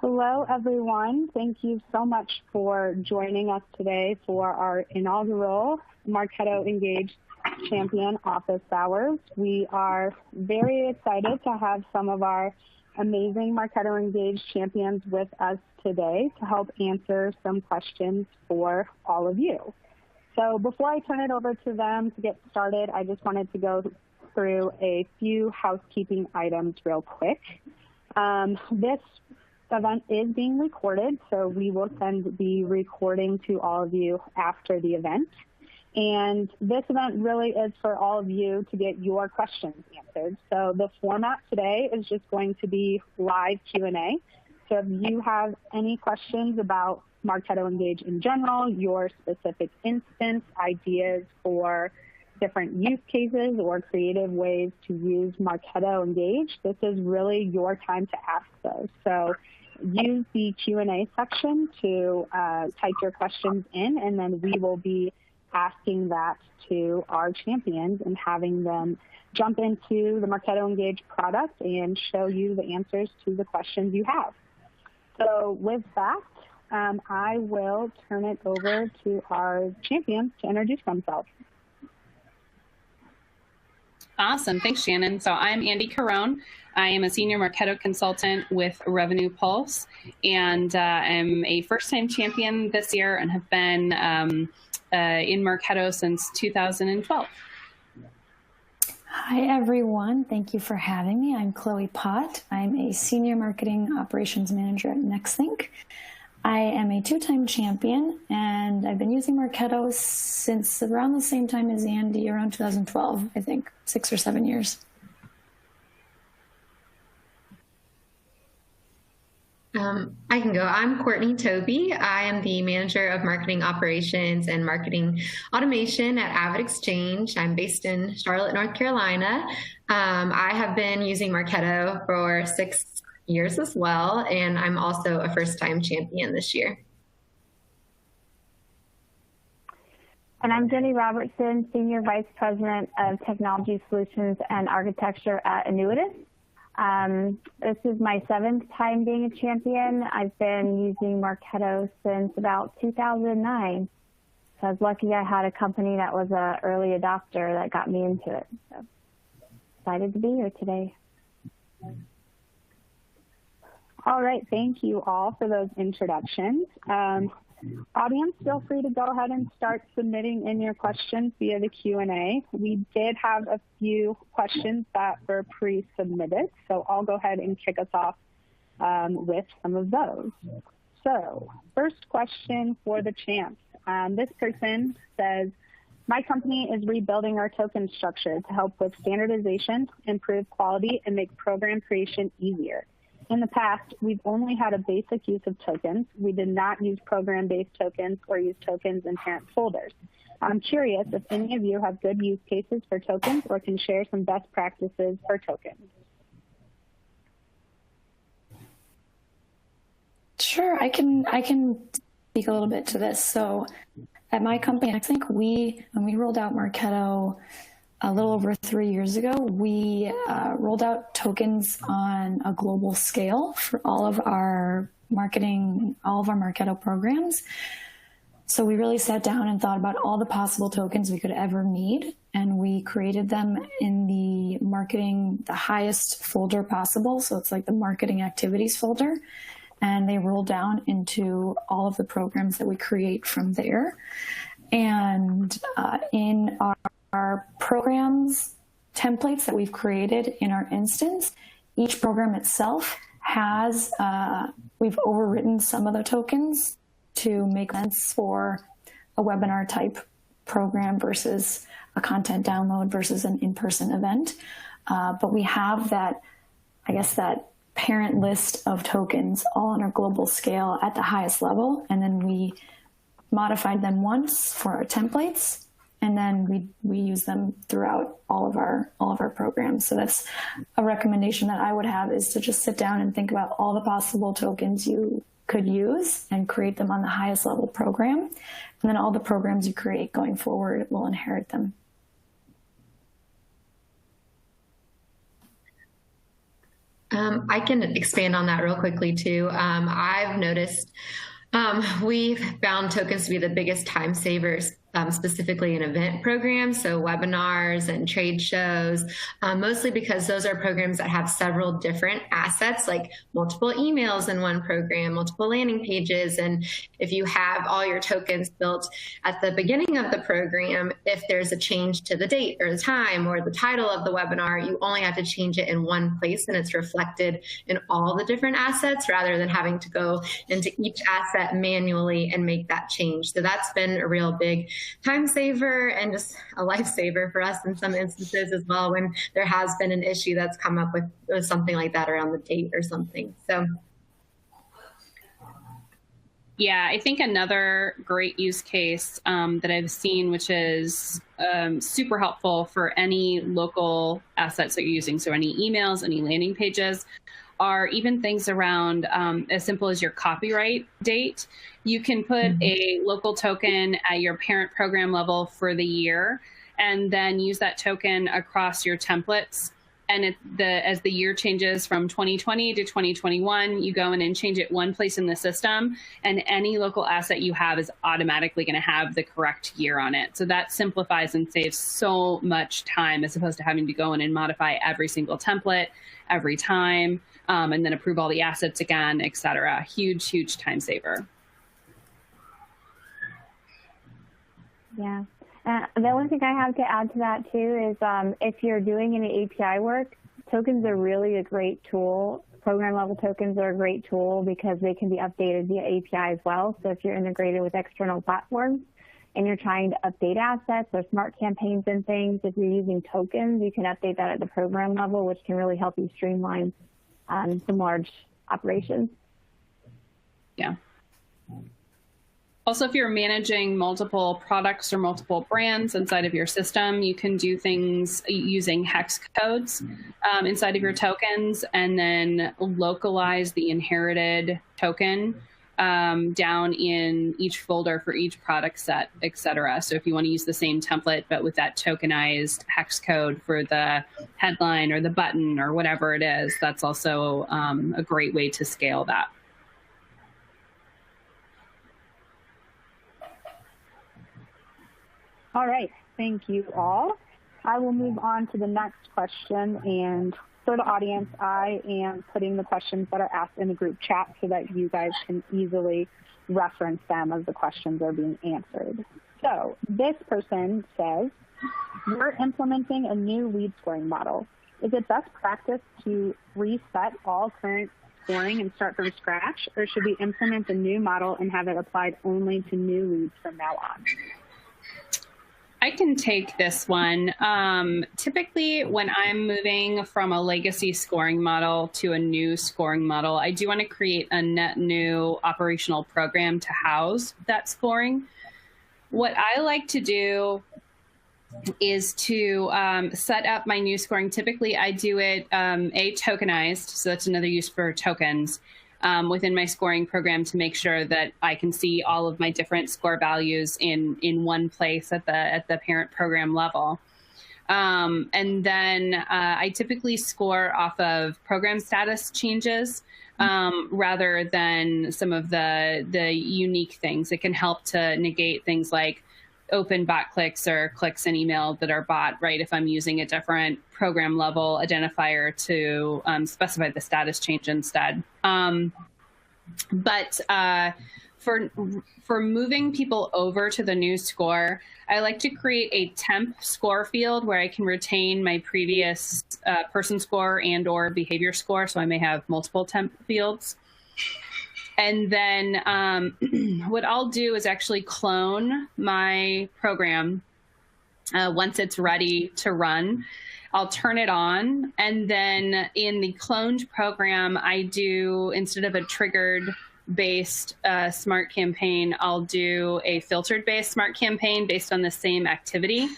Hello, everyone. Thank you so much for joining us today for our inaugural Marketo Engage Champion Office Hours. We are very excited to have some of our amazing Marketo Engage champions with us today to help answer some questions for all of you. So before I turn it over to them to get started, I just wanted to go through a few housekeeping items real quick. This event is being recorded, so we will send the recording to all of you after the event. And this event really is for all of you to get your questions answered. So the format today is just going to be live Q&A. So if you have any questions about Marketo Engage in general, your specific instance, ideas for different use cases or creative ways to use Marketo Engage, this is really your time to ask those. So use the Q&A section to type your questions in, and then we will be asking that to our champions and having them jump into the Marketo Engage product and show you the answers to the questions you have. So with that, I will turn it over to our champions to introduce themselves. Awesome. Thanks, Shannon. So I'm Andy Caron. I am a senior Marketo consultant with Revenue Pulse, and I'm a first-time champion this year and have been in Marketo since 2012. Hi, everyone. Thank you for having me. I'm Chloe Pott. I'm a senior marketing operations manager at NextThink. I am a two-time champion, and I've been using Marketo since around the same time as Andy, around 2012, I think, 6 or 7 years. I can go. I'm Courtney Tobe. I am the manager of marketing operations and marketing automation at Avid Exchange. I'm based in Charlotte, North Carolina. I have been using Marketo for 6 years as well, and I'm also a first-time champion this year. And I'm Jenny Robertson, Senior Vice President of Technology Solutions and Architecture at Annuitas. This is my 7th time being a champion. I've been using Marketo since about 2009. So I was lucky I had a company that was an early adopter that got me into it. So excited to be here today. All right, thank you all for those introductions. Audience, feel free to go ahead and start submitting in your questions via the Q&A. We did have a few questions that were pre-submitted, so I'll go ahead and kick us off with some of those. So first question for the champs. This person says, my company is rebuilding our token structure to help with standardization, improve quality, and make program creation easier. In the past, we've only had a basic use of tokens. We did not use program-based tokens or use tokens in parent folders. I'm curious if any of you have good use cases for tokens or can share some best practices for tokens. Sure, I can speak a little bit to this. So at my company, I think when we rolled out Marketo a little over 3 years ago, we rolled out tokens on a global scale for all of our Marketo programs. So we really sat down and thought about all the possible tokens we could ever need, and we created them in the highest folder possible. So it's like the marketing activities folder, and they roll down into all of the programs that we create from there. And in our programs templates that we've created in our instance, each program itself has, we've overwritten some of the tokens to make sense for a webinar type program versus a content download versus an in-person event. But we have that, that parent list of tokens all on a global scale at the highest level. And then we modified them once for our templates, and then we use them throughout all of our programs. So that's a recommendation that I would have, is to just sit down and think about all the possible tokens you could use and create them on the highest level program. And then all the programs you create going forward will inherit them. I can expand on that real quickly too. I've noticed we've found tokens to be the biggest time savers, specifically in event programs, so webinars and trade shows, mostly because those are programs that have several different assets, like multiple emails in one program, multiple landing pages. And if you have all your tokens built at the beginning of the program, if there's a change to the date or the time or the title of the webinar, you only have to change it in one place and it's reflected in all the different assets rather than having to go into each asset manually and make that change. So that's been a real big time saver and just a lifesaver for us in some instances as well, when there has been an issue that's come up with something like that around the date or something. So yeah, I think another great use case that I've seen, which is super helpful for any local assets that you're using, so any emails, any landing pages, are even things around as simple as your copyright date. You can put a local token at your parent program level for the year, and then use that token across your templates. And as the year changes from 2020 to 2021, you go in and change it one place in the system, and any local asset you have is automatically going to have the correct year on it. So that simplifies and saves so much time, as opposed to having to go in and modify every single template every time, and then approve all the assets again, et cetera. Huge, huge time saver. Yeah. The only thing I have to add to that too is if you're doing any API work, tokens are really a great tool. Program level tokens are a great tool because they can be updated via API as well. So if you're integrated with external platforms and you're trying to update assets or smart campaigns and things, if you're using tokens, you can update that at the program level, which can really help you streamline some large operations. Yeah. Also, if you're managing multiple products or multiple brands inside of your system, you can do things using hex codes inside of your tokens, and then localize the inherited token down in each folder for each product set, et cetera. So if you want to use the same template, but with that tokenized hex code for the headline or the button or whatever it is, that's also a great way to scale that. All right, thank you all. I will move on to the next question, and for the audience, I am putting the questions that are asked in the group chat so that you guys can easily reference them as the questions are being answered. So this person says, we're implementing a new lead scoring model. Is it best practice to reset all current scoring and start from scratch, or should we implement a new model and have it applied only to new leads from now on? I can take this one. Typically, when I'm moving from a legacy scoring model to a new scoring model, I do want to create a net new operational program to house that scoring. What I like to do is to set up my new scoring. Typically, I do it tokenized, so that's another use for tokens. Within my scoring program, to make sure that I can see all of my different score values in one place at the parent program level. And then I typically score off of program status changes rather than some of the unique things. It can help to negate things like open bot clicks or clicks in email that are bought, right, if I'm using a different program level identifier to specify the status change instead. But for moving people over to the new score, I like to create a temp score field where I can retain my previous person score and or behavior score. So I may have multiple temp fields. And then what I'll do is actually clone my program once it's ready to run. I'll turn it on, and then in the cloned program, I do, instead of a triggered based smart campaign, I'll do a filtered based smart campaign based on the same activity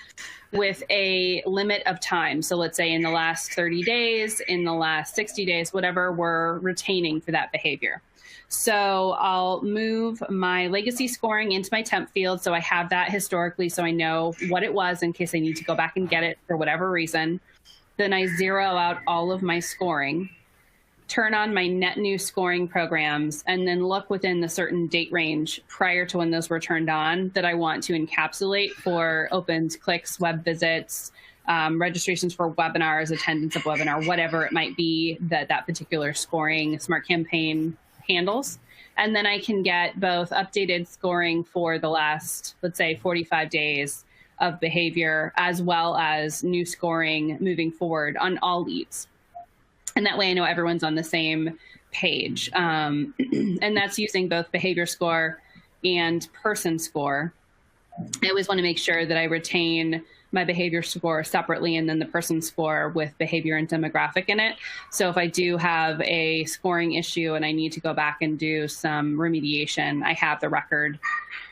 with a limit of time. So let's say in the last 30 days, in the last 60 days, whatever we're retaining for that behavior. So I'll move my legacy scoring into my temp field, so I have that historically, so I know what it was in case I need to go back and get it for whatever reason. Then I zero out all of my scoring. turn on my net new scoring programs, and then look within the certain date range prior to when those were turned on that I want to encapsulate for opens, clicks, web visits, registrations for webinars, attendance of webinar, whatever it might be that that particular scoring smart campaign handles. And then I can get both updated scoring for the last, let's say, 45 days of behavior, as well as new scoring moving forward on all leads. And that way I know everyone's on the same page. And that's using both behavior score and person score. I always want to make sure that I retain my behavior score separately and then the person score with behavior and demographic in it. So if I do have a scoring issue and I need to go back and do some remediation, I have the record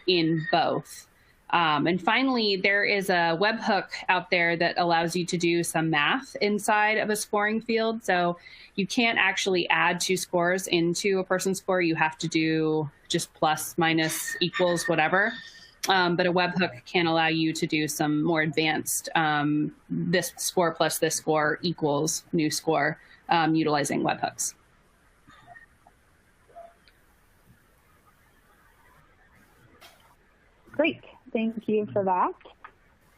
in both. And finally, there is a webhook out there that allows you to do some math inside of a scoring field. So you can't actually add two scores into a person score. You have to do just plus, minus, equals, whatever. But a webhook can allow you to do some more advanced this score plus this score equals new score utilizing webhooks. Great. Thank you for that.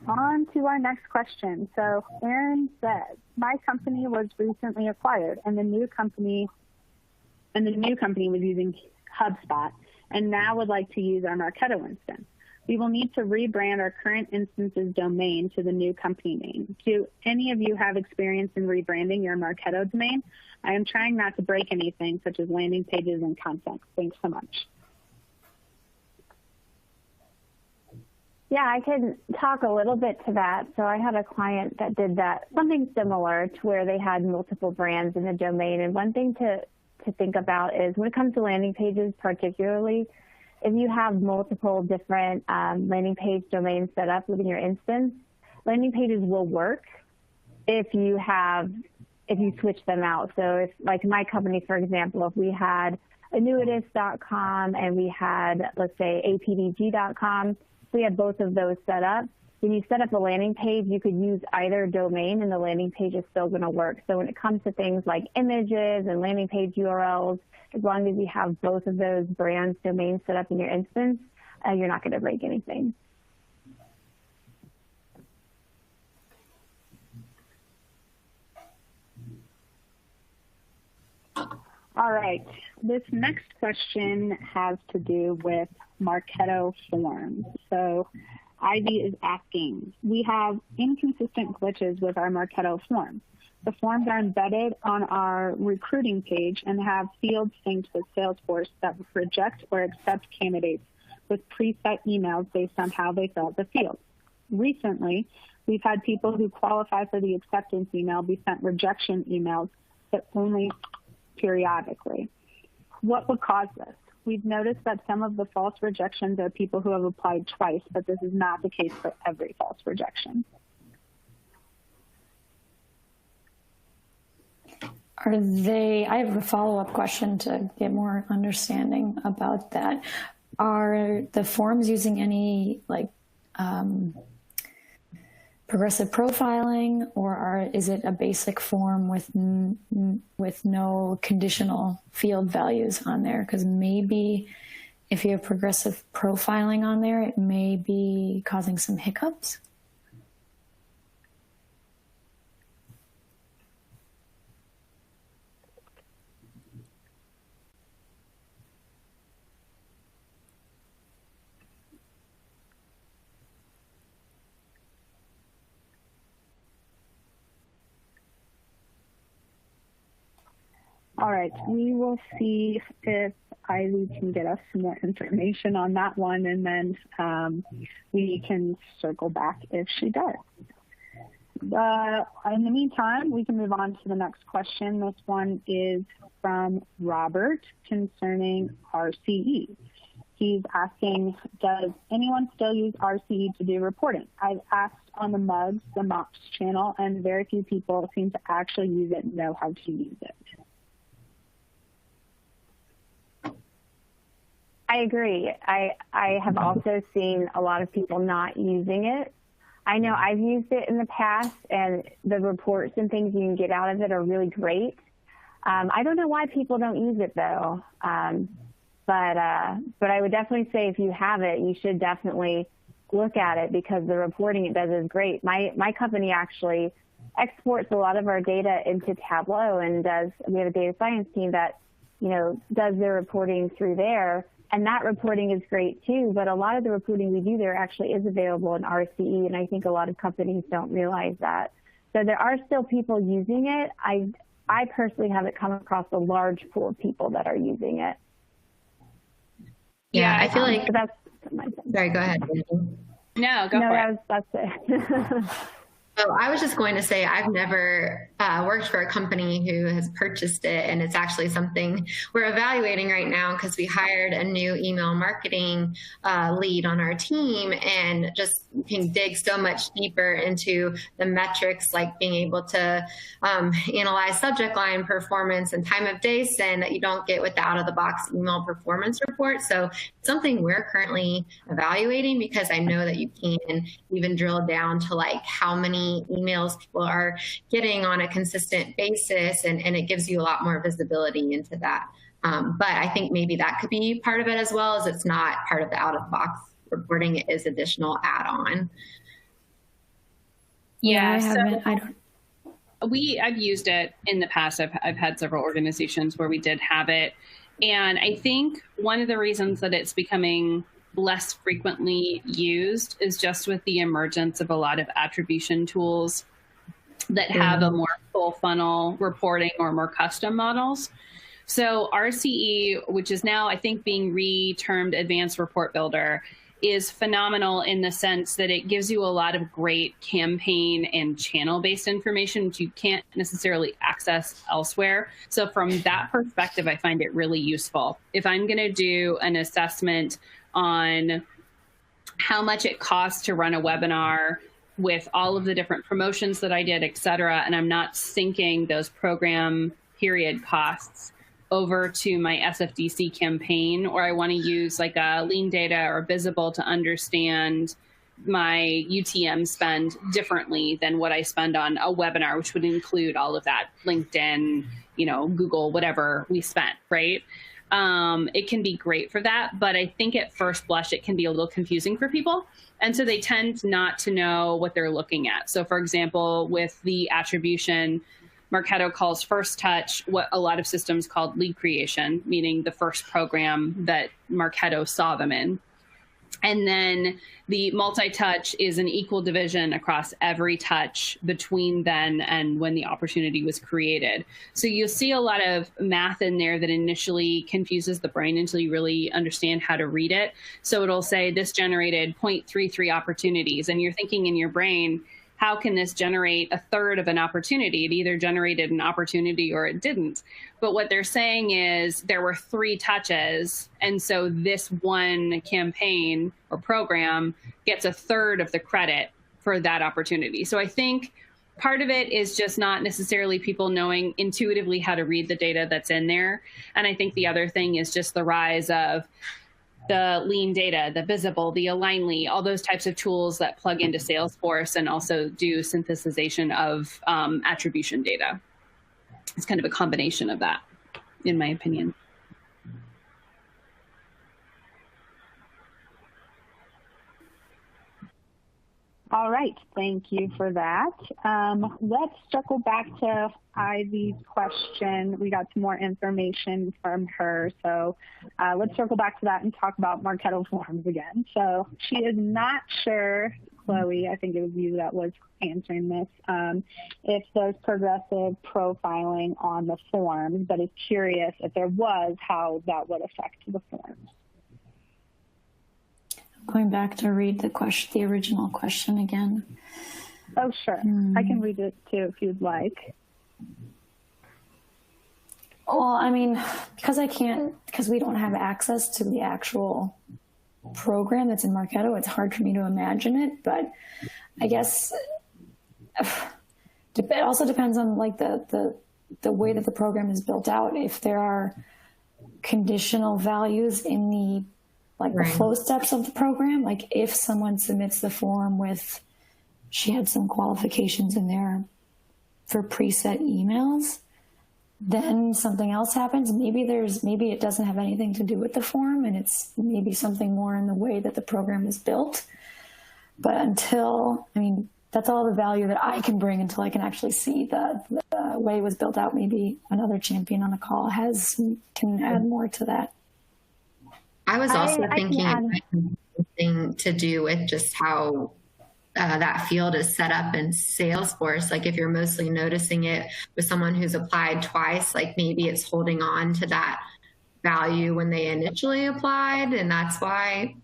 On to our next question. So Aaron said, my company was recently acquired and the new company was using HubSpot and now would like to use our Marketo instance. We will need to rebrand our current instance's domain to the new company name. Do any of you have experience in rebranding your Marketo domain? I am trying not to break anything such as landing pages and content. Thanks so much. Yeah, I can talk a little bit to that. So I had a client that did that, something similar to where they had multiple brands in the domain. And one thing to think about is when it comes to landing pages particularly, if you have multiple different landing page domains set up within your instance, landing pages will work if you switch them out. So if, like my company, for example, if we had annuitus.com and we had, let's say, apdg.com, we had both of those set up. When you set up a landing page, you could use either domain and the landing page is still going to work. So when it comes to things like images and landing page URLs, as long as you have both of those brands domains set up in your instance, you're not going to break anything. All right. This next question has to do with Marketo forms. So Ivy is asking, we have inconsistent glitches with our Marketo forms. The forms are embedded on our recruiting page and have fields synced with Salesforce that reject or accept candidates with preset emails based on how they fill out the field. Recently, we've had people who qualify for the acceptance email be sent rejection emails, but only periodically. What would cause this? We've noticed that some of the false rejections are people who have applied twice, but this is not the case for every false rejection. I have a follow-up question to get more understanding about that. Are the forms using any progressive profiling, or is it a basic form with no conditional field values on there? Because maybe if you have progressive profiling on there, it may be causing some hiccups. All right, we will see if Ivy can get us some more information on that one, and then we can circle back if she does. In the meantime, we can move on to the next question. This one is from Robert concerning RCE. He's asking, does anyone still use RCE to do reporting? I've asked on the MOPS channel, and very few people seem to actually use it and know how to use it. I agree. I have also seen a lot of people not using it. I know I've used it in the past, and the reports and things you can get out of it are really great. I don't know why people don't use it though. But I would definitely say if you have it, you should definitely look at it because the reporting it does is great. My company actually exports a lot of our data into Tableau and we have a data science team that, does their reporting through there. And that reporting is great too, but a lot of the reporting we do there actually is available in RCE, and I think a lot of companies don't realize that. So there are still people using it. I personally haven't come across a large pool of people that are using it. Yeah, I feel like that's my thing. Sorry, go ahead. No, go for it. That's it. Oh, I was just going to say I've never worked for a company who has purchased it, and it's actually something we're evaluating right now because we hired a new email marketing lead on our team, and just can dig so much deeper into the metrics, like being able to analyze subject line performance and time of day send that you don't get with the out-of-the-box email performance report. So it's something we're currently evaluating because I know that you can even drill down to like how many emails people are getting on a consistent basis, and it gives you a lot more visibility into that. But I think maybe that could be part of it as well, as it's not part of the out-of-the-box reporting. It is additional add-on. Yeah, I've used it in the past. I've had several organizations where we did have it. And I think one of the reasons that it's becoming less frequently used is just with the emergence of a lot of attribution tools that have a more full funnel reporting or more custom models. So RCE, which is now I think being re-termed Advanced Report Builder, is phenomenal in the sense that it gives you a lot of great campaign and channel-based information which you can't necessarily access elsewhere. So from that perspective, I find it really useful. If I'm going to do an assessment on how much it costs to run a webinar with all of the different promotions that I did, et cetera, and I'm not syncing those program period costs over to my SFDC campaign, or I want to use like a lean data or visible to understand my UTM spend differently than what I spend on a webinar, which would include all of that LinkedIn, Google, whatever we spent, right? It can be great for that, but I think at first blush, it can be a little confusing for people. And so they tend not to know what they're looking at. So for example, with the attribution, Marketo calls first touch what a lot of systems called lead creation, meaning the first program that Marketo saw them in. And then the multi-touch is an equal division across every touch between then and when the opportunity was created. So you'll see a lot of math in there that initially confuses the brain until you really understand how to read it. So it'll say this generated 0.33 opportunities, and you're thinking in your brain, how can this generate a third of an opportunity? It either generated an opportunity or it didn't. But what they're saying is there were 3 touches. And so this one campaign or program gets a third of the credit for that opportunity. So I think part of it is just not necessarily people knowing intuitively how to read the data that's in there. And I think the other thing is just the rise of the lean data, the visible, the Alignly, all those types of tools that plug into Salesforce and also do synthesization of attribution data. It's kind of a combination of that, in my opinion. All right, thank you for that. Let's circle back to Ivy's question. We got some more information from her, so let's circle back to that and talk about Marketo forms again. So she is not sure, Chloe, I think it was you that was answering this, if there's progressive profiling on the forms, but is curious if there was, how that would affect the forms. Going back to read the original question again. Oh, sure. I can read it too if you'd like. Well, I mean, because we don't have access to the actual program that's in Marketo, it's hard for me to imagine it, but I guess it also depends on like the way that the program is built out. If there are conditional values in the the flow steps of the program, like if someone submits the form with, she had some qualifications in there for preset emails, then something else happens. Maybe it doesn't have anything to do with the form, and it's maybe something more in the way that the program is built. But that's all the value that I can bring until I can actually see the way it was built out. Maybe another champion on the call can add more to that. I was also thinking it might have something to do with just how that field is set up in Salesforce. Like if you're mostly noticing it with someone who's applied twice, like maybe it's holding on to that value when they initially applied, and that's why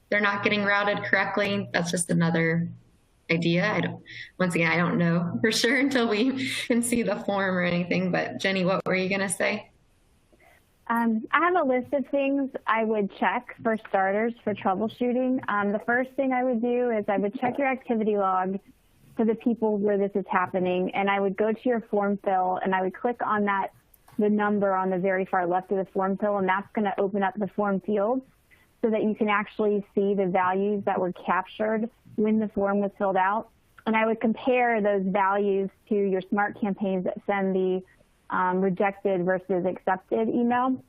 they're not getting routed correctly. That's just another idea. Once again, I don't know for sure until we can see the form or anything. But Jenny, what were you going to say? I have a list of things I would check for starters for troubleshooting. The first thing I would do is I would check your activity log for the people where this is happening, and I would go to your form fill and I would click on the number on the very far left of the form fill, and that's going to open up the form fields so that you can actually see the values that were captured when the form was filled out. And I would compare those values to your smart campaigns that send the rejected versus accepted email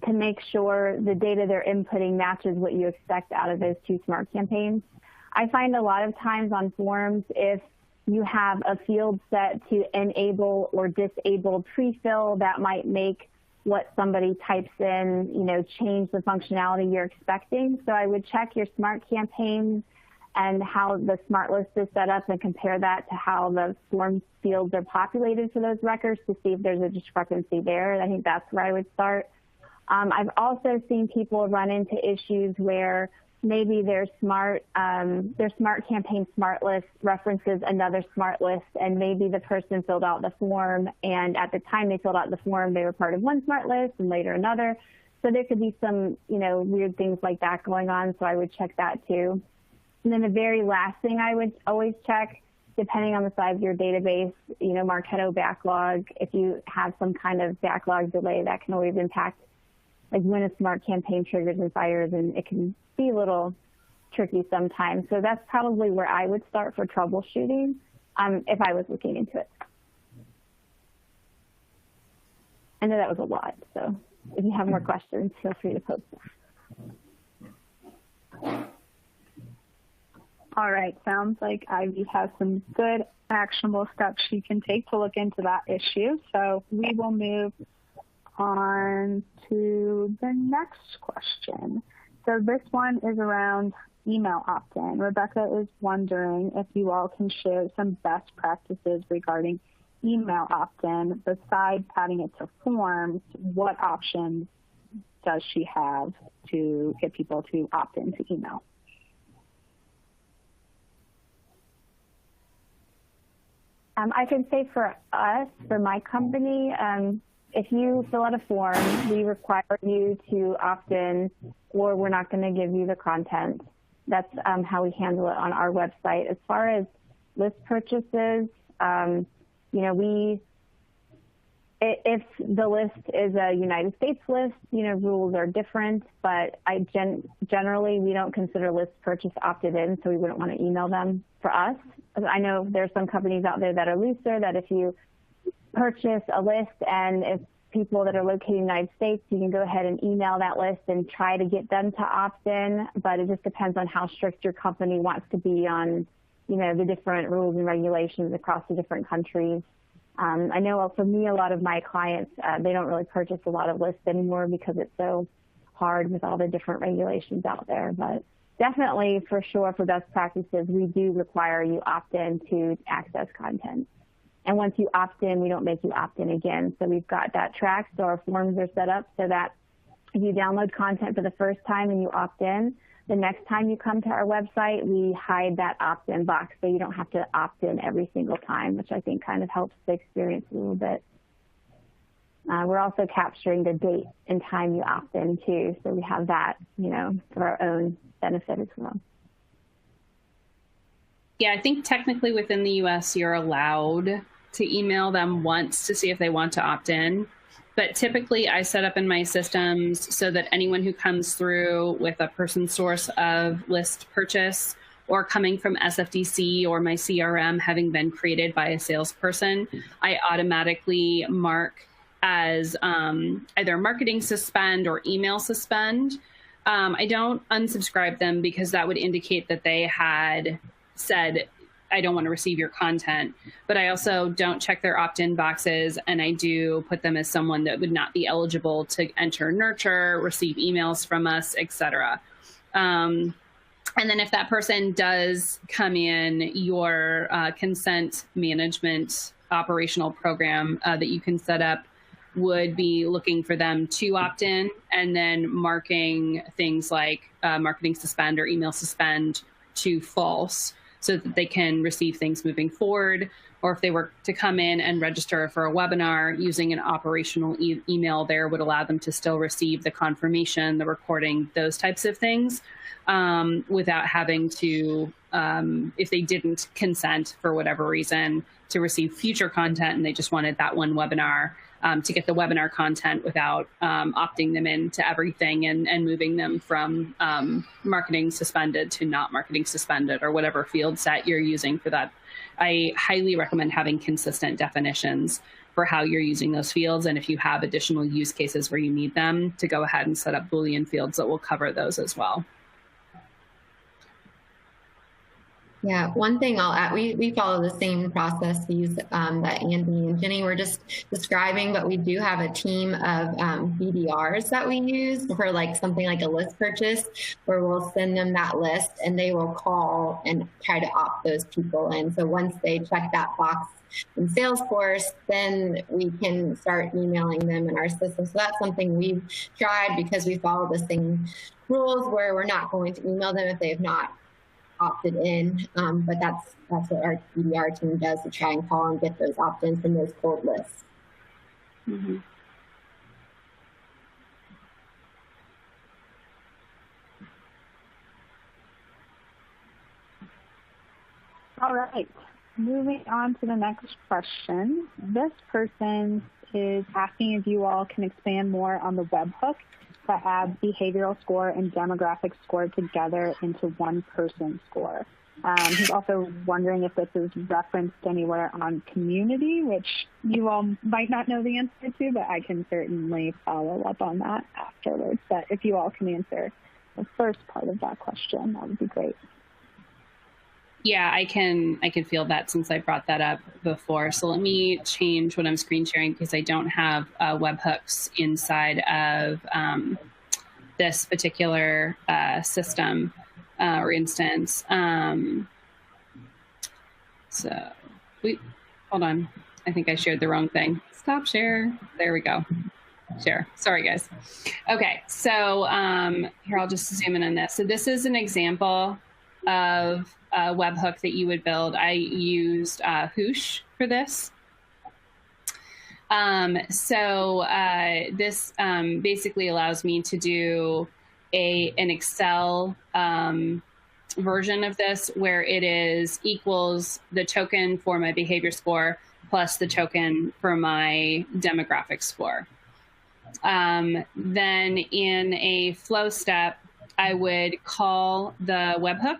to make sure the data they're inputting matches what you expect out of those two smart campaigns. I find a lot of times on forms, if you have a field set to enable or disable pre-fill, that might make what somebody types in, change the functionality you're expecting. So I would check your smart campaigns and how the smart list is set up and compare that to how the form fields are populated for those records to see if there's a discrepancy there. I think that's where I would start. I've also seen people run into issues where maybe their smart campaign smart list references another smart list, and maybe the person filled out the form, and at the time they filled out the form, they were part of one smart list and later another. So there could be some, weird things like that going on. So I would check that too. And then the very last thing I would always check, depending on the size of your database, Marketo backlog. If you have some kind of backlog delay, that can always impact like when a smart campaign triggers and fires, and it can be a little tricky sometimes. So that's probably where I would start for troubleshooting if I was looking into it. I know that was a lot, so if you have more questions, feel free to post them. All right, sounds like Ivy has some good actionable steps she can take to look into that issue. So we will move on to the next question. So this one is around email opt-in. Rebecca is wondering if you all can share some best practices regarding email opt-in. Besides adding it to forms, what options does she have to get people to opt into email? I can say for us, for my company, if you fill out a form, we require you to opt in, or we're not going to give you the content. That's how we handle it on our website. As far as list purchases, if the list is a United States list, rules are different, but generally we don't consider list purchase opted in, so we wouldn't want to email them for us. I know there's some companies out there that are looser, that if you purchase a list and if people that are located in the United States, you can go ahead and email that list and try to get them to opt in, but it just depends on how strict your company wants to be on, the different rules and regulations across the different countries. I know for me, a lot of my clients, they don't really purchase a lot of lists anymore because it's so hard with all the different regulations out there. But definitely, for sure, for best practices, we do require you opt in to access content. And once you opt in, we don't make you opt in again. So we've got that tracked, so our forms are set up so that if you download content for the first time and you opt in, the next time you come to our website, we hide that opt-in box so you don't have to opt in every single time, which I think kind of helps the experience a little bit. We're also capturing the date and time you opt in too, so we have that, for our own benefit as well. Yeah, I think technically within the US, you're allowed to email them once to see if they want to opt in. But typically I set up in my systems so that anyone who comes through with a person source of list purchase or coming from SFDC or my CRM having been created by a salesperson, I automatically mark as either marketing suspend or email suspend. I don't unsubscribe them because that would indicate that they had said, I don't want to receive your content, but I also don't check their opt-in boxes, and I do put them as someone that would not be eligible to enter nurture, receive emails from us, etc. And then if that person does come in, your consent management operational program that you can set up would be looking for them to opt in, and then marking things like marketing suspend or email suspend to false, so that they can receive things moving forward. Or if they were to come in and register for a webinar, using an operational email there would allow them to still receive the confirmation, the recording, those types of things, without having to, if they didn't consent for whatever reason to receive future content and they just wanted that one webinar, to get the webinar content without opting them into everything and moving them from marketing suspended to not marketing suspended, or whatever field set you're using for that. I highly recommend having consistent definitions for how you're using those fields. And if you have additional use cases where you need them, to go ahead and set up Boolean fields that will cover those as well. Yeah, one thing I'll add, we follow the same processes that Andy and Jenny were just describing, but we do have a team of BDRs that we use for like something like a list purchase, where we'll send them that list and they will call and try to opt those people in. So once they check that box in Salesforce, then we can start emailing them in our system. So that's something we've tried, because we follow the same rules where we're not going to email them if they've not opted in, but that's what our BDR team does, to try and call and get those opt-ins from those cold lists. Mm-hmm. All right, moving on to the next question. This person is asking if you all can expand more on the webhook that adds behavioral score and demographic score together into one person score. He's also wondering if this is referenced anywhere on community, which you all might not know the answer to, but I can certainly follow up on that afterwards. But if you all can answer the first part of that question, that would be great. Yeah, I can feel that, since I brought that up before. So let me change what I'm screen sharing, because I don't have webhooks inside of this particular system or instance. So hold on. I think I shared the wrong thing. Stop share. There we go. Share. Sorry, guys. Okay, so here, I'll just zoom in on this. So this is an example of a webhook that you would build. I used Whoosh for this. This basically allows me to do an Excel version of this, where it is equals the token for my behavior score plus the token for my demographic score. Then in a flow step, I would call the webhook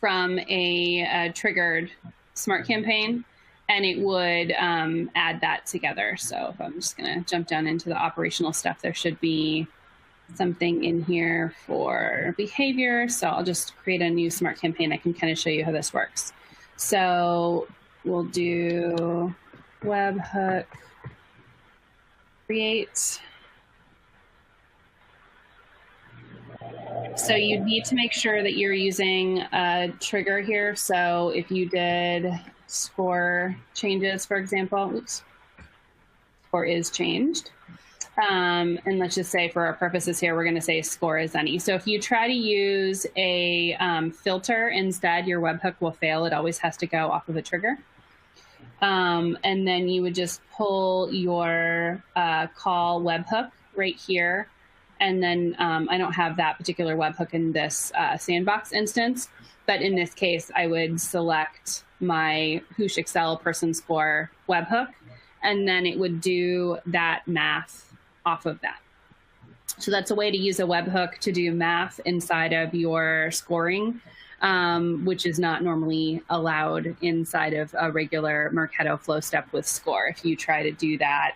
from a triggered smart campaign, and it would add that together. So if I'm just going to jump down into the operational stuff, there should be something in here for behavior. So I'll just create a new smart campaign. I can kind of show you how this works. So we'll do webhook create. So you need to make sure that you're using a trigger here. So if you did score changes, for example, oops, score is changed. And let's just say for our purposes here, we're going to say score is any. So if you try to use a filter instead, your webhook will fail. It always has to go off of a trigger. And then you would just pull your call webhook right here. And then I don't have that particular webhook in this sandbox instance, but in this case, I would select my Whoosh Excel person score webhook, and then it would do that math off of that. So that's a way to use a webhook to do math inside of your scoring. which is not normally allowed inside of a regular Marketo flow step with score. If you try to do that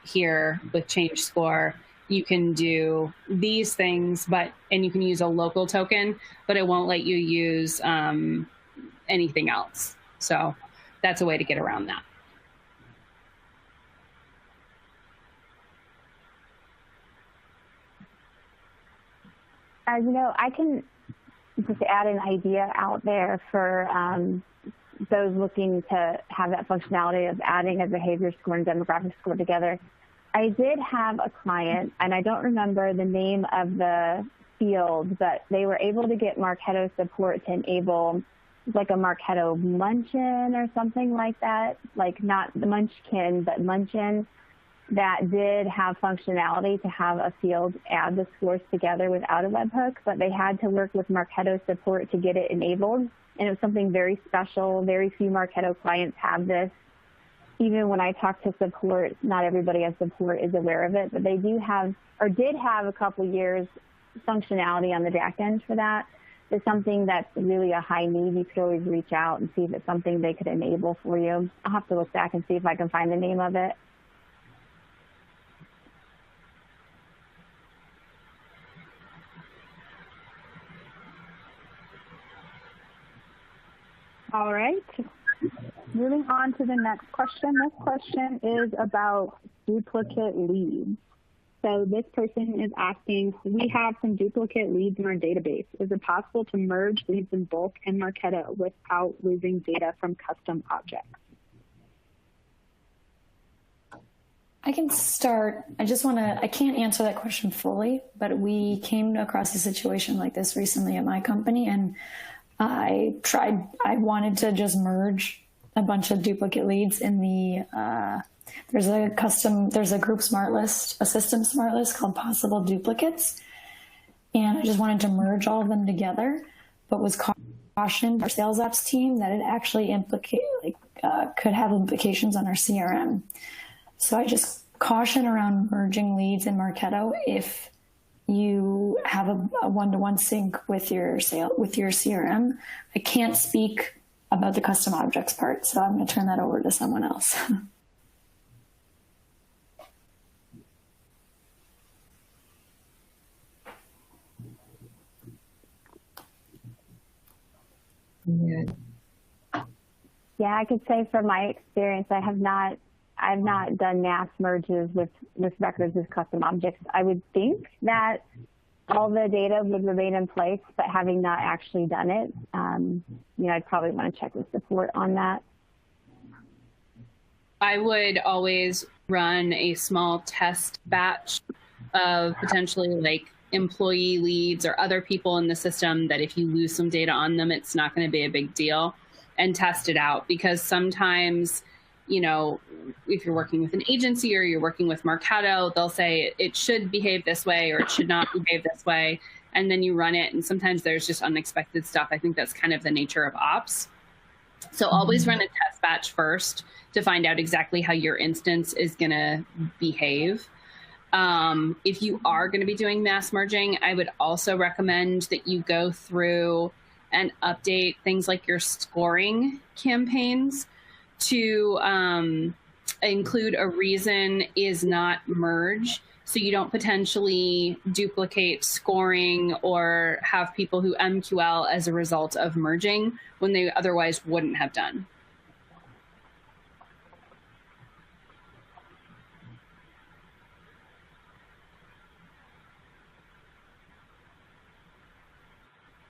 here with change score, you can do these things, and you can use a local token, but it won't let you use anything else. So that's a way to get around that. I can just add an idea out there for those looking to have that functionality of adding a behavior score and demographic score together. I did have a client, and I don't remember the name of the field, but they were able to get Marketo support to enable like a Marketo Munchkin or something like that, like not the Munchkin, but Munchkin, that did have functionality to have a field add the scores together without a webhook, but they had to work with Marketo support to get it enabled. And it was something very special. Very few Marketo clients have this. Even when I talk to support, not everybody at support is aware of it, but they do have, or did have a couple years functionality on the back end for that. It's something that's really a high need. You could always reach out and see if it's something they could enable for you. I'll have to look back and see if I can find the name of it. All right. Moving on to the next question. This question is about duplicate leads. So this person is asking, we have some duplicate leads in our database. Is it possible to merge leads in bulk in Marketo without losing data from custom objects? I can start. I can't answer that question fully, but we came across a situation like this recently at my company, and I wanted to just merge a bunch of duplicate leads in the, there's a group smart list, a system smart list called possible duplicates. And I just wanted to merge all of them together, but was cautioned our sales ops team that it actually could have implications on our CRM. So I just caution around merging leads in Marketo if you have a one-to-one sync with your CRM. I can't speak about the custom objects part, so I'm going to turn that over to someone else. Yeah, I could say from my experience, I've not done mass merges with records as custom objects. I would think that all the data would remain in place, but having not actually done it, I'd probably want to check with support on that. I would always run a small test batch of potentially like employee leads or other people in the system that if you lose some data on them, it's not going to be a big deal, and test it out. Because sometimes, if you're working with an agency or you're working with Marketo, they'll say it should behave this way or it should not behave this way. And then you run it, and sometimes there's just unexpected stuff. I think that's kind of the nature of ops. So always run a test batch first to find out exactly how your instance is going to behave. If you are going to be doing mass merging, I would also recommend that you go through and update things like your scoring campaigns to include a reason is not merge, so you don't potentially duplicate scoring or have people who MQL as a result of merging when they otherwise wouldn't have done.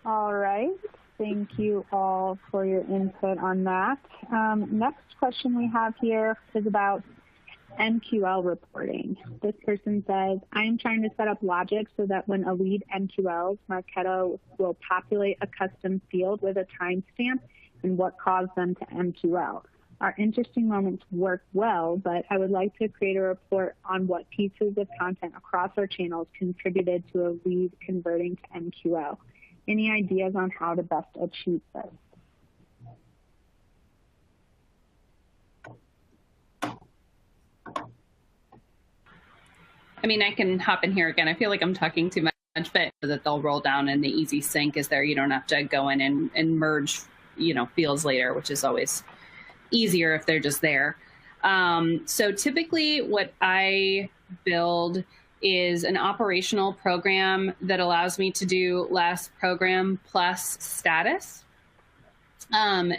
All right. Thank you all for your input on that. Next question we have here is about MQL reporting. This person says, I am trying to set up logic so that when a lead MQLs, Marketo will populate a custom field with a timestamp and what caused them to MQL. Our interesting moments work well, but I would like to create a report on what pieces of content across our channels contributed to a lead converting to MQL. Any ideas on how to best achieve this? I mean, I can hop in here again. I feel like I'm talking too much, but that they'll roll down and the easy sync is there. You don't have to go in and merge, fields later, which is always easier if they're just there. So typically what I build is an operational program that allows me to do less program plus status.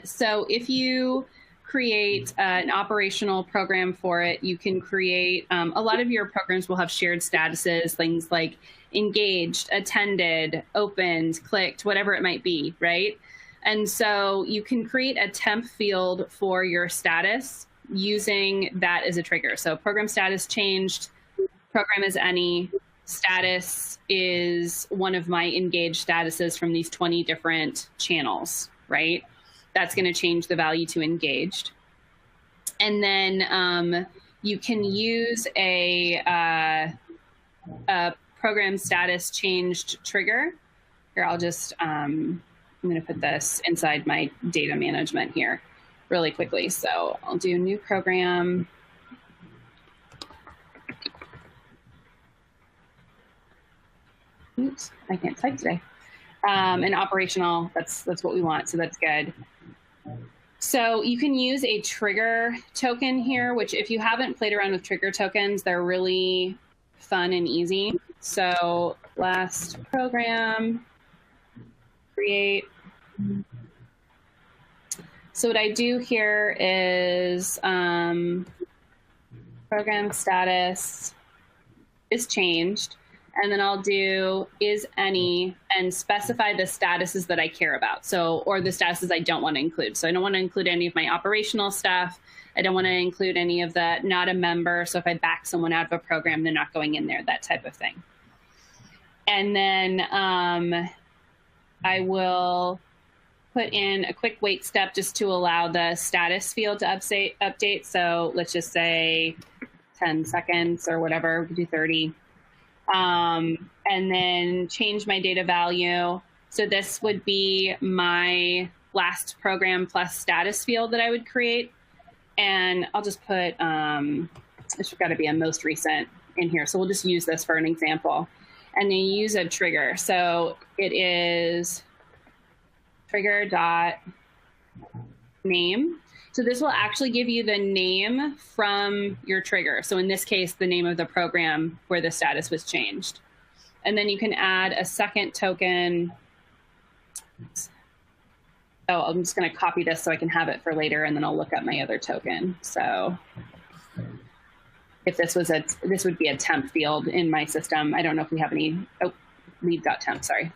So if you create an operational program for it, you can create, a lot of your programs will have shared statuses, things like engaged, attended, opened, clicked, whatever it might be, right? And so you can create a temp field for your status using that as a trigger. So program status changed, program is any, status is one of my engaged statuses from these 20 different channels, right? That's going to change the value to engaged. And then you can use a program status changed trigger. Here, I'll just, I'm going to put this inside my data management here really quickly. So I'll do new program. Oops, I can't type today. And operational, that's what we want, so that's good. So you can use a trigger token here, which if you haven't played around with trigger tokens, they're really fun and easy. So last program, create. So what I do here is program status is changed. And then I'll do is any and specify the statuses that I care about. So, or the statuses I don't want to include. So I don't want to include any of my operational stuff. I don't want to include any of the not a member. So if I back someone out of a program, they're not going in there, that type of thing. And then I will put in a quick wait step just to allow the status field to update. So let's just say 10 seconds or whatever, we could do 30. And then change my data value. So this would be my last program plus status field that I would create. And I'll just put, it's got to be a most recent in here. So we'll just use this for an example. And then use a trigger. So it is trigger.name. So this will actually give you the name from your trigger. So in this case, the name of the program where the status was changed. And then you can add a second token. Oh, I'm just going to copy this so I can have it for later, and then I'll look up my other token. So if this was this would be a temp field in my system. I don't know if we have any, lead.temp, sorry.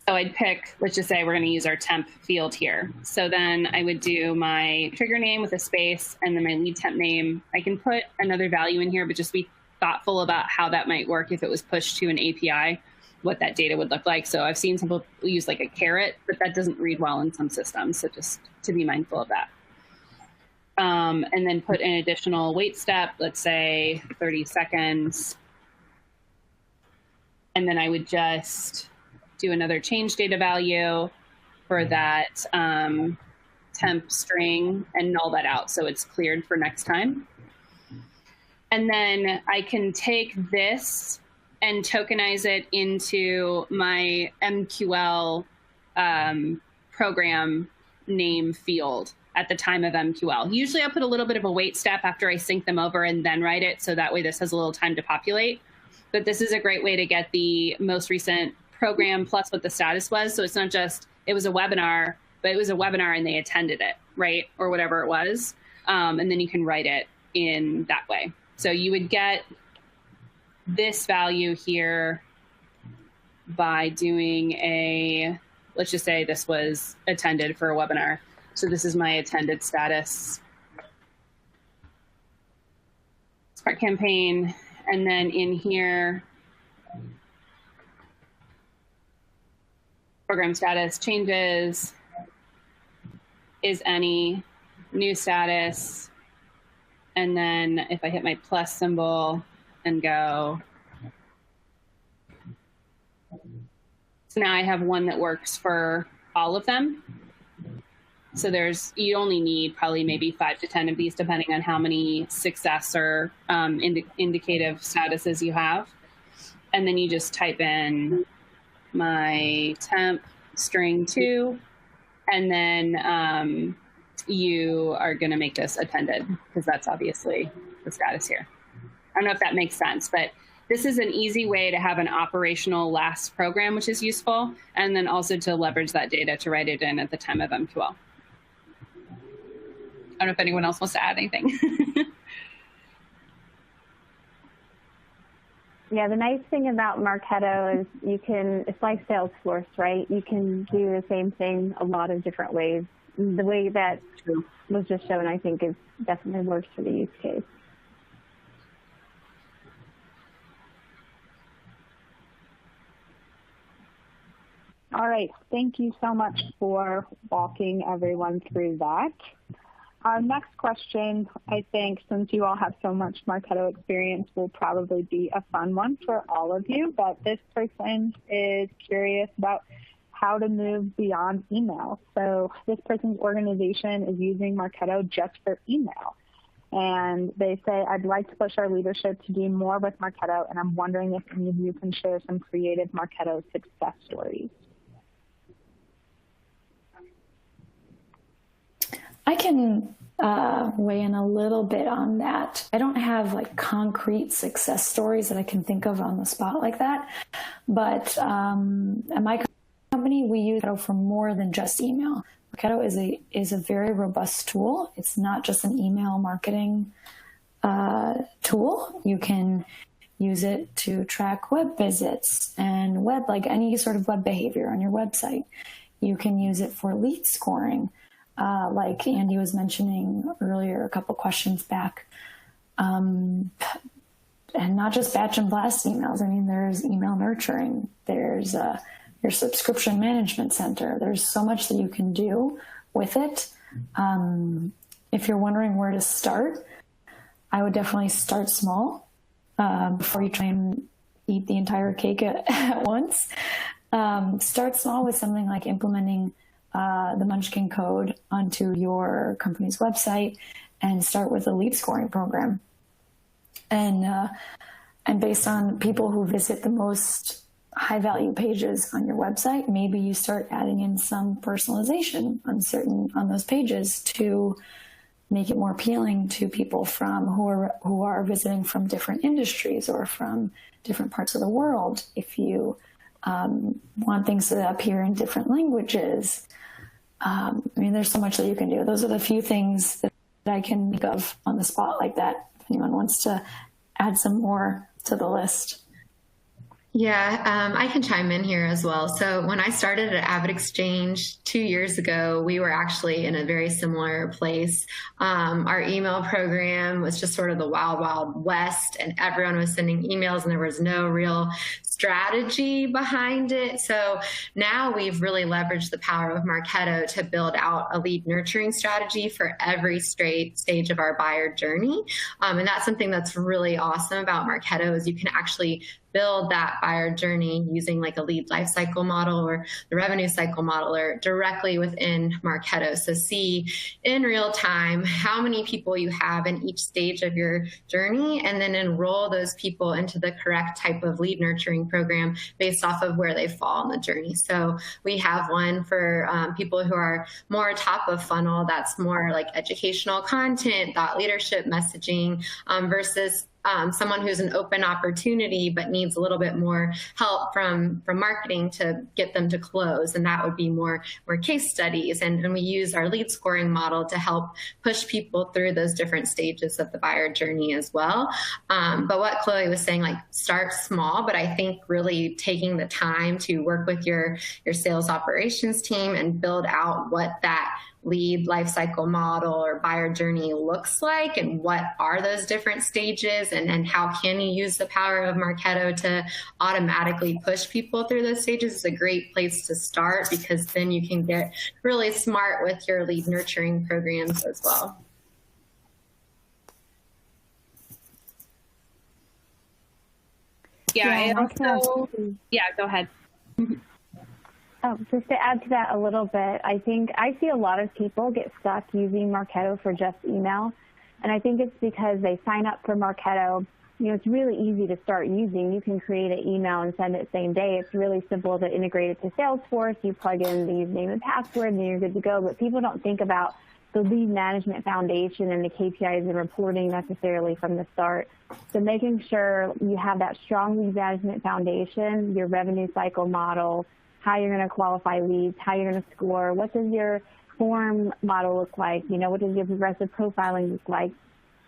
So I'd pick, let's just say we're going to use our temp field here. So then I would do my trigger name with a space and then my lead temp name. I can put another value in here, but just be thoughtful about how that might work if it was pushed to an API, what that data would look like. So I've seen some people use like a caret, but that doesn't read well in some systems. So just to be mindful of that. And then put an additional wait step, let's say 30 seconds. And then I would just do another change data value for that temp string and null that out so it's cleared for next time. And then I can take this and tokenize it into my MQL program name field at the time of MQL. Usually I'll put a little bit of a wait step after I sync them over and then write it, so that way this has a little time to populate. But this is a great way to get the most recent program plus what the status was. So it's not just, it was a webinar, but it was a webinar and they attended it, right? Or whatever it was. And then you can write it in that way. So you would get this value here by doing a, let's just say this was attended for a webinar. So this is my attended status. Start campaign. And then in here, program status changes, is any, new status, and then if I hit my plus symbol and go, so now I have one that works for all of them. So you only need probably maybe 5 to 10 of these, depending on how many success or indicative statuses you have. And then you just type in my temp string 2, and then you are going to make this attended, because that's obviously the status here. I don't know if that makes sense, but this is an easy way to have an operational last program, which is useful, and then also to leverage that data to write it in at the time of MQL. I don't know if anyone else wants to add anything. Yeah, the nice thing about Marketo is it's like Salesforce, right? You can do the same thing a lot of different ways. The way that was just shown, I think, definitely works for the use case. All right, thank you so much for walking everyone through that. Our next question, I think, since you all have so much Marketo experience, will probably be a fun one for all of you, but this person is curious about how to move beyond email. So this person's organization is using Marketo just for email. And they say, I'd like to push our leadership to do more with Marketo, and I'm wondering if any of you can share some creative Marketo success stories. I can weigh in a little bit on that. I don't have like concrete success stories that I can think of on the spot like that, but at my company, we use Marketo for more than just email. Marketo is a very robust tool. It's not just an email marketing tool. You can use it to track web visits and like any sort of web behavior on your website. You can use it for lead scoring. Like Andy was mentioning earlier, a couple questions back, and not just batch and blast emails. I mean, there's email nurturing, there's your subscription management center. There's so much that you can do with it. If you're wondering where to start, I would definitely start small before you try and eat the entire cake at once. Start small with something like implementing the Munchkin code onto your company's website, and start with a lead scoring program. And based on people who visit the most high value pages on your website, maybe you start adding in some personalization on those pages to make it more appealing to people who are visiting from different industries or from different parts of the world. If you want things to appear in different languages. I mean, there's so much that you can do. Those are the few things that I can think of on the spot like that. If anyone wants to add some more to the list. Yeah, I can chime in here as well. So when I started at AvidXchange 2 years ago, we were actually in a very similar place. Our email program was just sort of the wild, wild west, and everyone was sending emails and there was no real strategy behind it. So now we've really leveraged the power of Marketo to build out a lead nurturing strategy for every stage of our buyer journey. And that's something that's really awesome about Marketo is you can actually build that buyer journey using like a lead lifecycle model or the revenue cycle modeler directly within Marketo. So see in real time how many people you have in each stage of your journey, and then enroll those people into the correct type of lead nurturing program based off of where they fall on the journey. So we have one for people who are more top of funnel, that's more like educational content, thought leadership messaging, versus someone who's an open opportunity but needs a little bit more help from marketing to get them to close, and that would be more case studies. And we use our lead scoring model to help push people through those different stages of the buyer journey as well. But what Chloe was saying, like start small, but I think really taking the time to work with your sales operations team and build out what that lead lifecycle model or buyer journey looks like, and what are those different stages, and how can you use the power of Marketo to automatically push people through those stages is a great place to start, because then you can get really smart with your lead nurturing programs as well. Yeah, go ahead. Oh, just to add to that a little bit, I think I see a lot of people get stuck using Marketo for just email. And I think it's because they sign up for Marketo. You know, it's really easy to start using. You can create an email and send it same day. It's really simple to integrate it to Salesforce. You plug in the username and password, and then you're good to go. But people don't think about the lead management foundation and the KPIs and reporting necessarily from the start. So making sure you have that strong lead management foundation, your revenue cycle model, how you're going to qualify leads, how you're going to score, what does your form model look like, you know, what does your progressive profiling look like.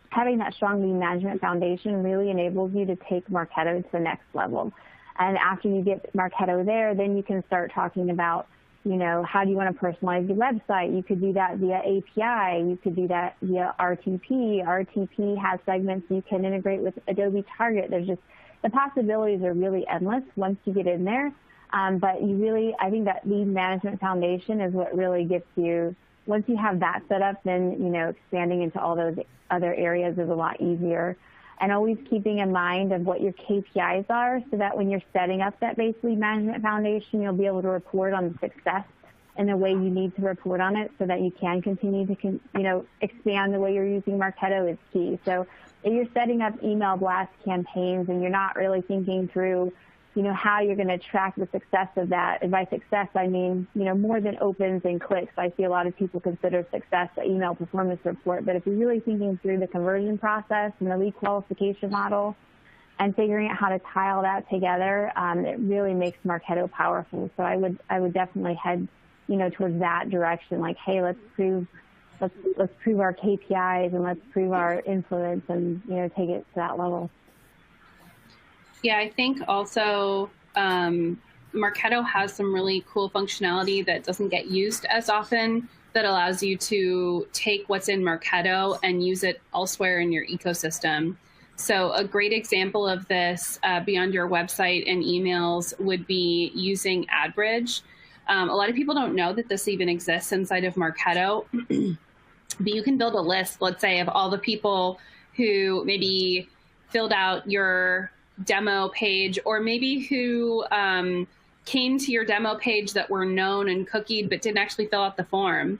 Having that strong lead management foundation really enables you to take Marketo to the next level. And after you get Marketo there, then you can start talking about, you know, how do you want to personalize your website? You could do that via API. You could do that via RTP. RTP has segments you can integrate with Adobe Target. There's just, the possibilities are really endless once you get in there. But you really, I think that lead management foundation is what really gets you, once you have that set up, then, you know, expanding into all those other areas is a lot easier. And always keeping in mind of what your KPIs are so that when you're setting up that base lead management foundation, you'll be able to report on the success in the way you need to report on it so that you can continue to, you know, expand the way you're using Marketo is key. So if you're setting up email blast campaigns and you're not really thinking through, you know, how you're going to track the success of that. And by success, I mean, you know, more than opens and clicks. I see a lot of people consider success an email performance report. But if you're really thinking through the conversion process and the lead qualification model and figuring out how to tie all that together, it really makes Marketo powerful. So I would definitely head, you know, towards that direction. Like, hey, let's prove our KPIs and let's prove our influence and, you know, take it to that level. Yeah, I think also Marketo has some really cool functionality that doesn't get used as often that allows you to take what's in Marketo and use it elsewhere in your ecosystem. So a great example of this beyond your website and emails would be using AdBridge. A lot of people don't know that this even exists inside of Marketo, but you can build a list, let's say, of all the people who maybe filled out your demo page, or maybe who came to your demo page that were known and cookied but didn't actually fill out the form,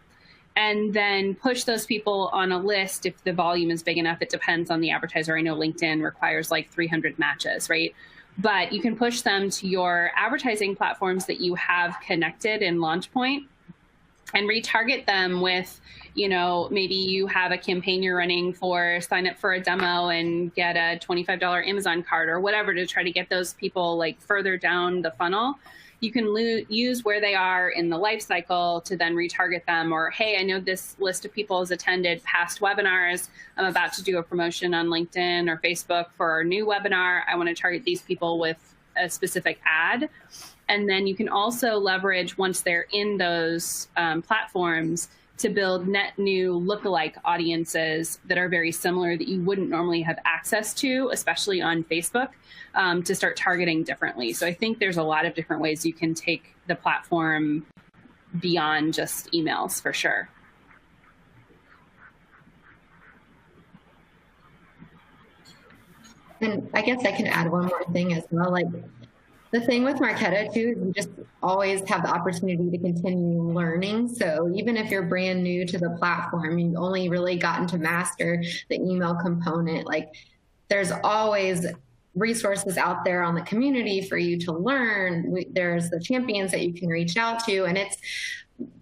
and then push those people on a list if the volume is big enough. It depends on the advertiser. I know LinkedIn requires like 300 matches, right? But you can push them to your advertising platforms that you have connected in LaunchPoint and retarget them with, you know, maybe you have a campaign you're running for sign up for a demo and get a $25 Amazon card or whatever to try to get those people like further down the funnel. You can use where they are in the life cycle to then retarget them. Or, hey, I know this list of people has attended past webinars. I'm about to do a promotion on LinkedIn or Facebook for our new webinar. I want to target these people with a specific ad. And then you can also leverage, once they're in those platforms, to build net new lookalike audiences that are very similar that you wouldn't normally have access to, especially on Facebook, to start targeting differently. So I think there's a lot of different ways you can take the platform beyond just emails, for sure. And I guess I can add one more thing as well. Like, the thing with Marketo too is you just always have the opportunity to continue learning. So even if you're brand new to the platform, you've only really gotten to master the email component, like there's always resources out there on the community for you to learn. There's the champions that you can reach out to. And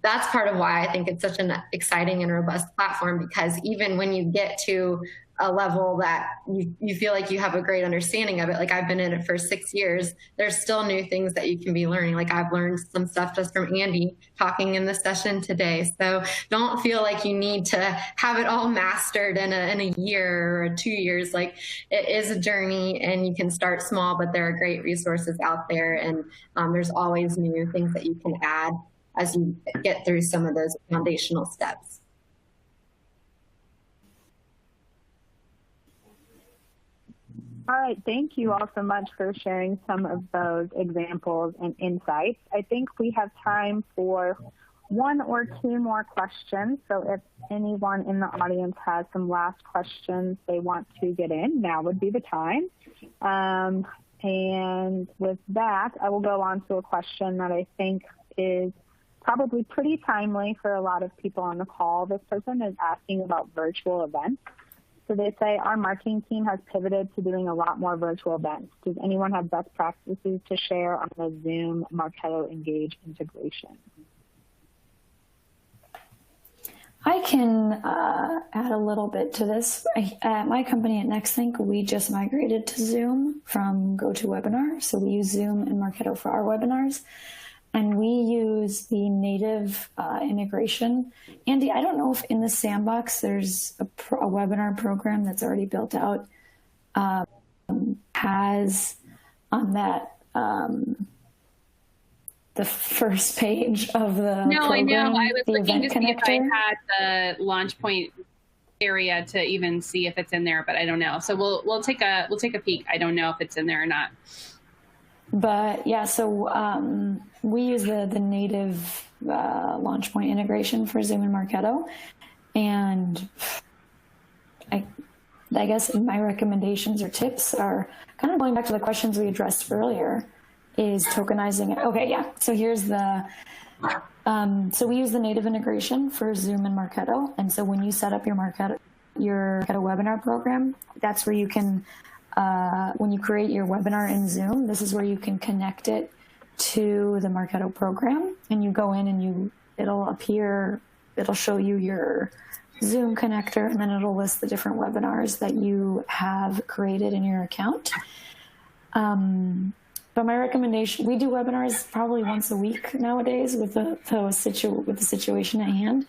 that's part of why I think it's such an exciting and robust platform, because even when you get to a level that you feel like you have a great understanding of it, like I've been in it for 6 years, there's still new things that you can be learning. Like I've learned some stuff just from Andy talking in the session today. So don't feel like you need to have it all mastered in a year or 2 years. Like it is a journey and you can start small, but there are great resources out there. And there's always new things that you can add as you get through some of those foundational steps. All right, thank you all so much for sharing some of those examples and insights. I think we have time for 1 or 2 more questions. So if anyone in the audience has some last questions they want to get in, now would be the time. And with that, I will go on to a question that I think is probably pretty timely for a lot of people on the call. This person is asking about virtual events. So they say, our marketing team has pivoted to doing a lot more virtual events. Does anyone have best practices to share on the Zoom Marketo Engage integration? I can add a little bit to this. At my company at NextThink, we just migrated to Zoom from GoToWebinar. So we use Zoom and Marketo for our webinars. And we use the native integration. Andy, I don't know if in the sandbox there's a webinar program that's already built out, has on that the first page of the No, program, I know. I was looking to see if I connector. had the launch point area to even see if it's in there, but I don't know. So we'll take a peek. I don't know if it's in there or not. But yeah, so we use the native launch point integration for Zoom and Marketo, and I guess my recommendations or tips are kind of going back to the questions we addressed earlier. Is tokenizing it? Okay, yeah. So here's the. So we use the native integration for Zoom and Marketo, and so when you set up your Marketo webinar program, that's where you can. When you create your webinar in Zoom, this is where you can connect it to the Marketo program, and you go in and it'll show you your Zoom connector, and then it'll list the different webinars that you have created in your account. But my recommendation, we do webinars probably once a week nowadays with the situation at hand.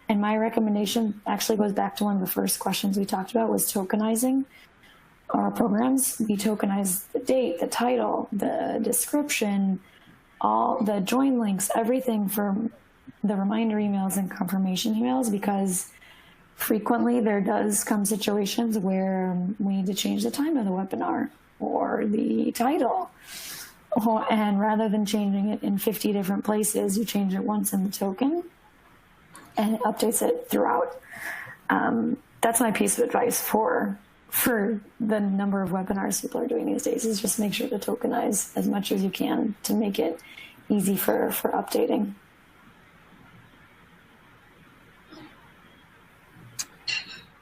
And my recommendation actually goes back to one of the first questions we talked about, was tokenizing our programs. We tokenize the date, the title, the description, all the join links, everything from the reminder emails and confirmation emails, because frequently there does come situations where we need to change the time of the webinar or the title. And rather than changing it in 50 different places, you change it once in the token and it updates it throughout. That's my piece of advice for the number of webinars people are doing these days, is just make sure to tokenize as much as you can to make it easy for updating.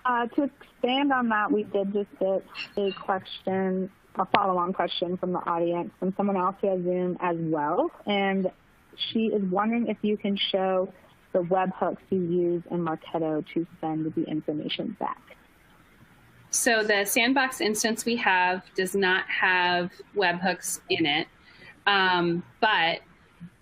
To expand on that, we did just get a follow-on question from the audience from someone else who has Zoom as well. And she is wondering if you can show the webhooks you use in Marketo to send the information back. So the sandbox instance we have does not have webhooks in it, but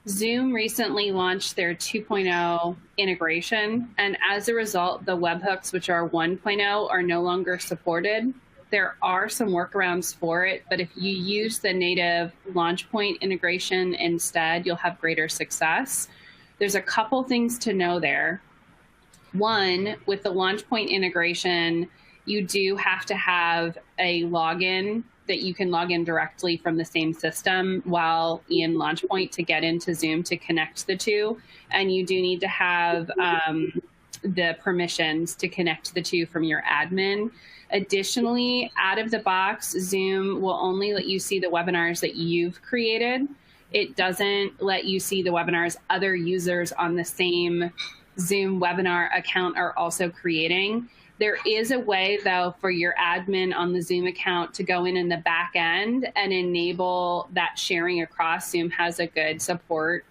Zoom recently launched their 2.0 integration, and as a result, the webhooks, which are 1.0, are no longer supported. There are some workarounds for it, but if you use the native launch point integration instead, you'll have greater success. There's a couple things to know there. One, with the launch point integration, you do have to have a login that you can log in directly from the same system while in LaunchPoint to get into Zoom to connect the two. And you do need to have the permissions to connect the two from your admin. Additionally, out of the box, Zoom will only let you see the webinars that you've created. It doesn't let you see the webinars other users on the same Zoom webinar account are also creating. There is a way, though, for your admin on the Zoom account to go in the back end and enable that sharing across. Zoom has a good support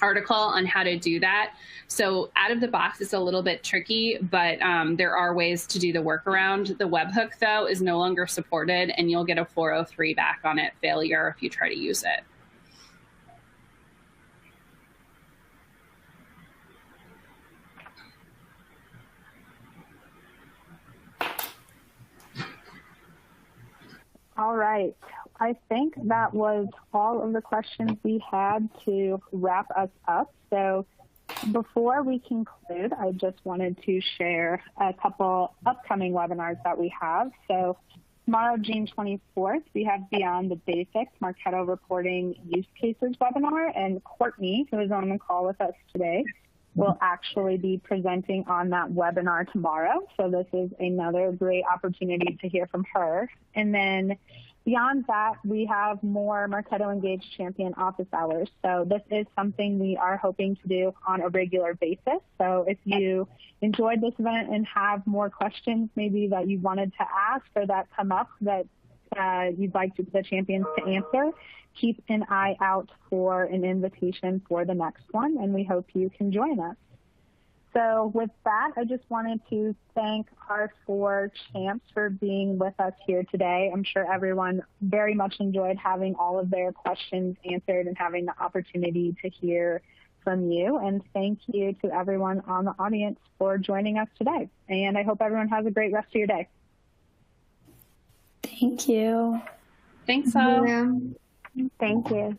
article on how to do that. So out of the box, it's a little bit tricky, but there are ways to do the workaround. The webhook, though, is no longer supported, and you'll get a 403 back on it failure if you try to use it. All right. I think that was all of the questions we had to wrap us up. So before we conclude, I just wanted to share a couple upcoming webinars that we have. So tomorrow, June 24th, we have Beyond the Basics Marketo Reporting Use Cases webinar, and Courtney, who is on the call with us today, will actually be presenting on that webinar tomorrow. So this is another great opportunity to hear from her. And then beyond that, we have more Marketo Engaged Champion office hours. So this is something we are hoping to do on a regular basis. So if you enjoyed this event and have more questions maybe that you wanted to ask or that come up that you'd like the champions to answer, keep an eye out for an invitation for the next one, and we hope you can join us. So with that, I just wanted to thank our 4 champs for being with us here today. I'm sure everyone very much enjoyed having all of their questions answered and having the opportunity to hear from you. And thank you to everyone on the audience for joining us today. And I hope everyone has a great rest of your day. Thank you. Thanks, all. Thank you.